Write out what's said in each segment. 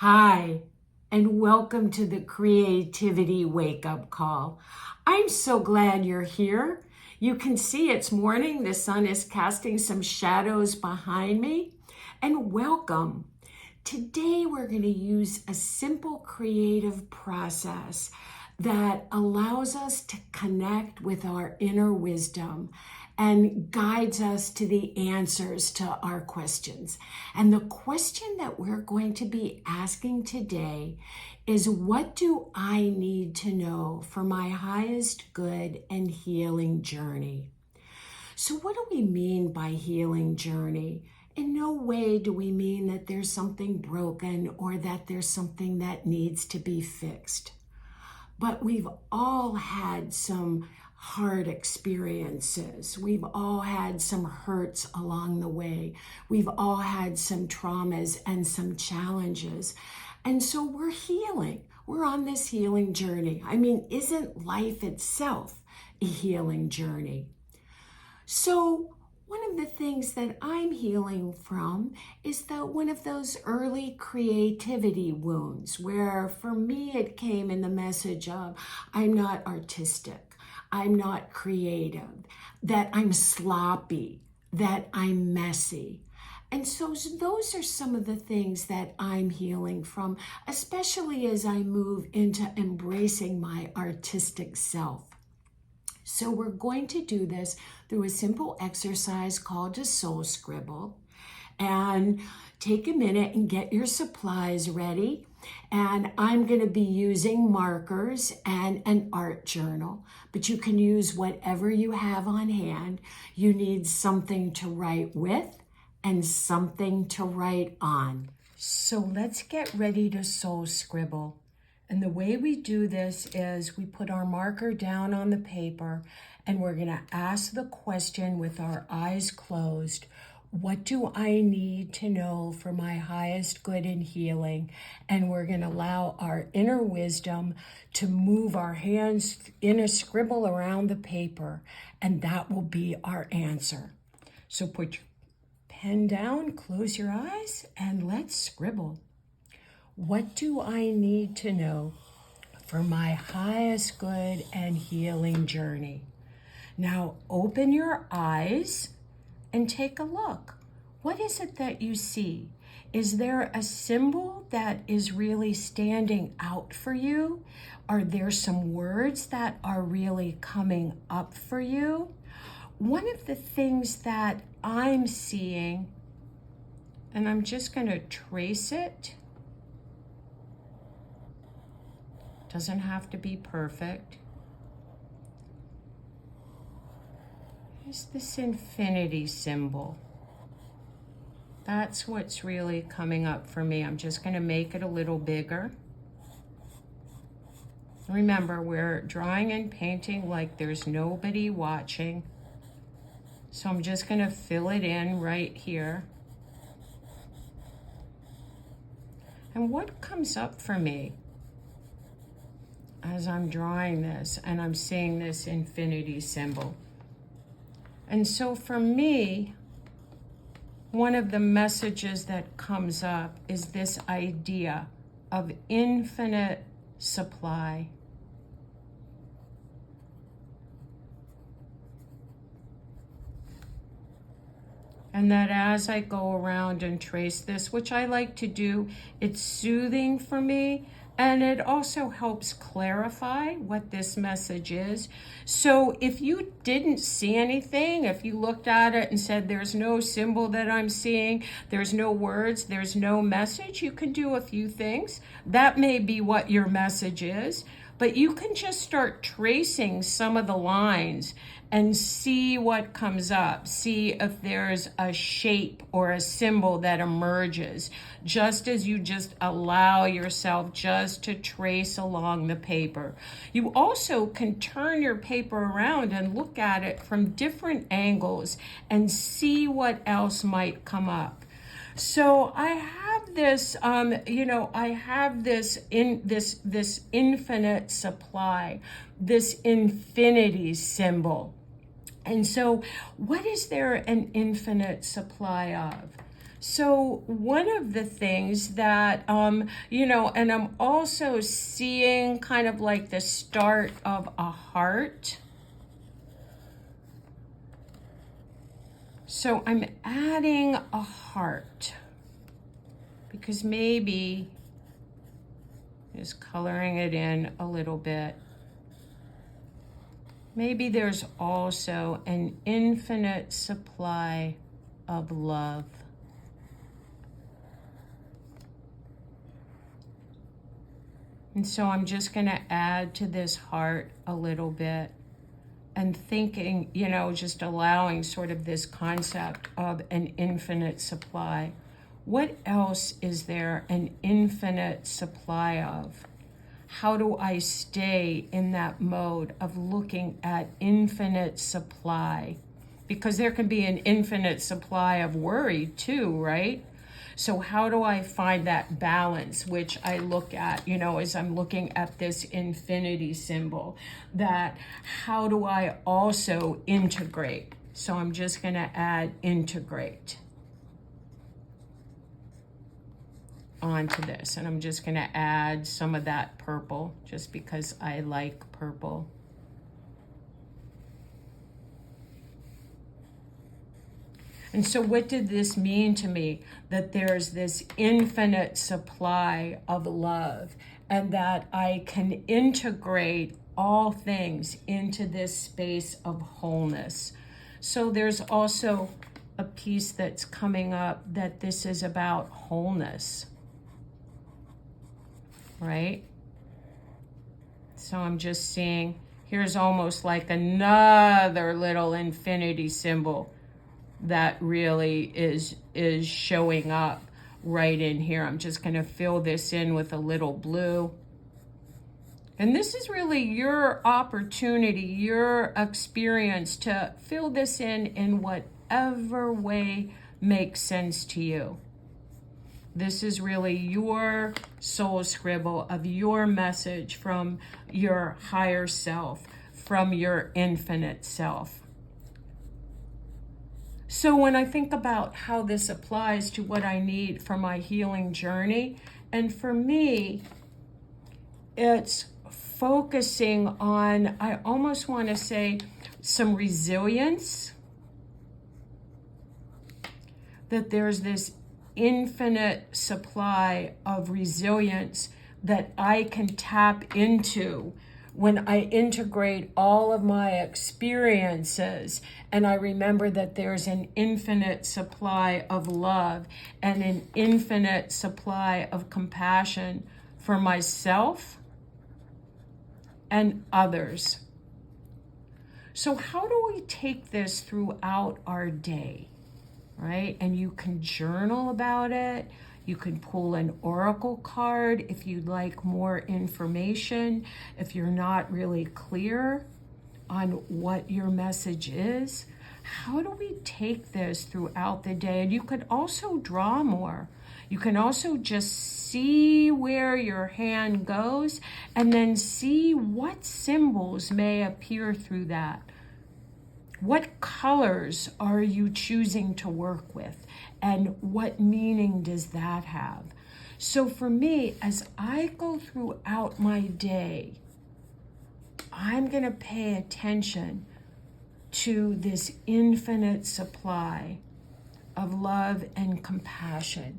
Hi, and welcome to the Creativity Wake Up Call. I'm so glad you're here. You can see it's morning. The sun is casting some shadows behind me. And welcome. Today, we're going to use a simple creative process that allows us to connect with our inner wisdom and guides us to the answers to our questions. And the question that we're going to be asking today is, what do I need to know for my highest good and healing journey? So what do we mean by healing journey? In no way do we mean that there's something broken or that there's something that needs to be fixed. But we've all had some hard experiences. We've all had some hurts along the way. We've all had some traumas and some challenges. And so we're healing. We're on this healing journey. I mean, isn't life itself a healing journey? So one of the things that I'm healing from is one of those early creativity wounds where for me it came in the message of I'm not artistic, I'm not creative, that I'm sloppy, that I'm messy. And so those are some of the things that I'm healing from, especially as I move into embracing my artistic self. So we're going to do this through a simple exercise called a soul scribble. And take a minute and get your supplies ready. And I'm going to be using markers and an art journal, but you can use whatever you have on hand. You need something to write with and something to write on. So let's get ready to soul scribble. And the way we do this is we put our marker down on the paper and we're going to ask the question with our eyes closed. What do I need to know for my highest good and healing? And we're going to allow our inner wisdom to move our hands in a scribble around the paper, and that will be our answer. So put your pen down, close your eyes, and let's scribble. What do I need to know for my highest good and healing journey? Now open your eyes and take a look. What is it that you see? Is there a symbol that is really standing out for you? Are there some words that are really coming up for you? One of the things that I'm seeing, and I'm just going to trace it. Doesn't have to be perfect. Is this infinity symbol. That's what's really coming up for me. I'm just going to make it a little bigger. Remember, we're drawing and painting like there's nobody watching. So I'm just going to fill it in right here. And what comes up for me as I'm drawing this and I'm seeing this infinity symbol? And so for me, one of the messages that comes up is this idea of infinite supply. And that as I go around and trace this, which I like to do, it's soothing for me. And it also helps clarify what this message is. So if you didn't see anything, if you looked at it and said, there's no symbol that I'm seeing, there's no words, there's no message, you can do a few things. That may be what your message is. But you can just start tracing some of the lines and see what comes up. See if there's a shape or a symbol that emerges, just as you just allow yourself just to trace along the paper. You also can turn your paper around and look at it from different angles and see what else might come up. So I have this, I have this infinite supply, this infinity symbol. And so what is there an infinite supply of? So one of the things that, and I'm also seeing kind of like the start of a heart. So I'm adding a heart because maybe just coloring it in a little bit. Maybe there's also an infinite supply of love. And so I'm just going to add to this heart a little bit and thinking, just allowing sort of this concept of an infinite supply. What else is there an infinite supply of? How do I stay in that mode of looking at infinite supply? Because there can be an infinite supply of worry too, right? So how do I find that balance, which I look at, as I'm looking at this infinity symbol, that how do I also integrate? So I'm just going to add integrate onto this. And I'm just going to add some of that purple just because I like purple. And so what did this mean to me? That there's this infinite supply of love and that I can integrate all things into this space of wholeness. So there's also a piece that's coming up that this is about wholeness, right? So I'm just seeing, here's almost like another little infinity symbol that really is showing up right in here. I'm just going to fill this in with a little blue. And this is really your opportunity, your experience to fill this in whatever way makes sense to you. This is really your soul scribble of your message from your higher self, from your infinite self. So when I think about how this applies to what I need for my healing journey, and for me, it's focusing on, I almost want to say, some resilience, that there's this infinite supply of resilience that I can tap into when I integrate all of my experiences and I remember that there's an infinite supply of love and an infinite supply of compassion for myself and others. So how do we take this throughout our day, right? And you can journal about it. You can pull an oracle card if you'd like more information, if you're not really clear on what your message is. How do we take this throughout the day? And you could also draw more. You can also just see where your hand goes and then see what symbols may appear through that. What colors are you choosing to work with? And what meaning does that have? So for me, as I go throughout my day, I'm going to pay attention to this infinite supply of love and compassion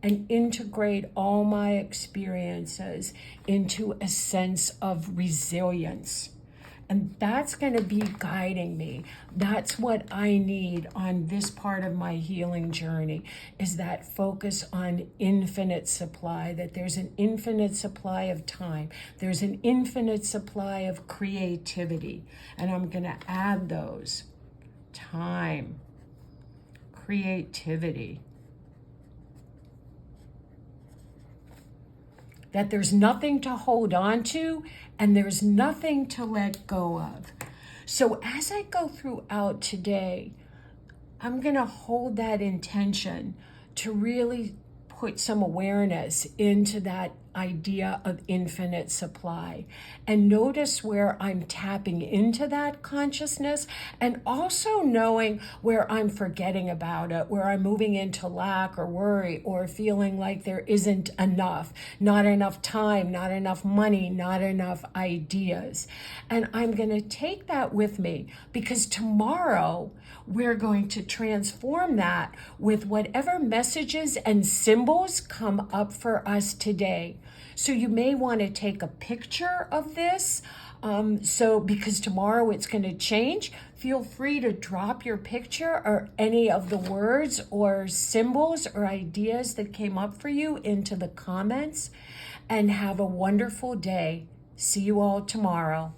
and integrate all my experiences into a sense of resilience. And that's going to be guiding me. That's what I need on this part of my healing journey, is that focus on infinite supply, that there's an infinite supply of time. There's an infinite supply of creativity. And I'm going to add those. Time, creativity. That there's nothing to hold on to and there's nothing to let go of. So as I go throughout today, I'm going to hold that intention to really put some awareness into that idea of infinite supply. And notice where I'm tapping into that consciousness, and also knowing where I'm forgetting about it, where I'm moving into lack or worry, or feeling like there isn't enough, not enough time, not enough money, not enough ideas. And I'm going to take that with me, because tomorrow we're going to transform that with whatever messages and symbols come up for us today. So you may want to take a picture of this. Because tomorrow it's going to change, feel free to drop your picture or any of the words or symbols or ideas that came up for you into the comments, and have a wonderful day. See you all tomorrow.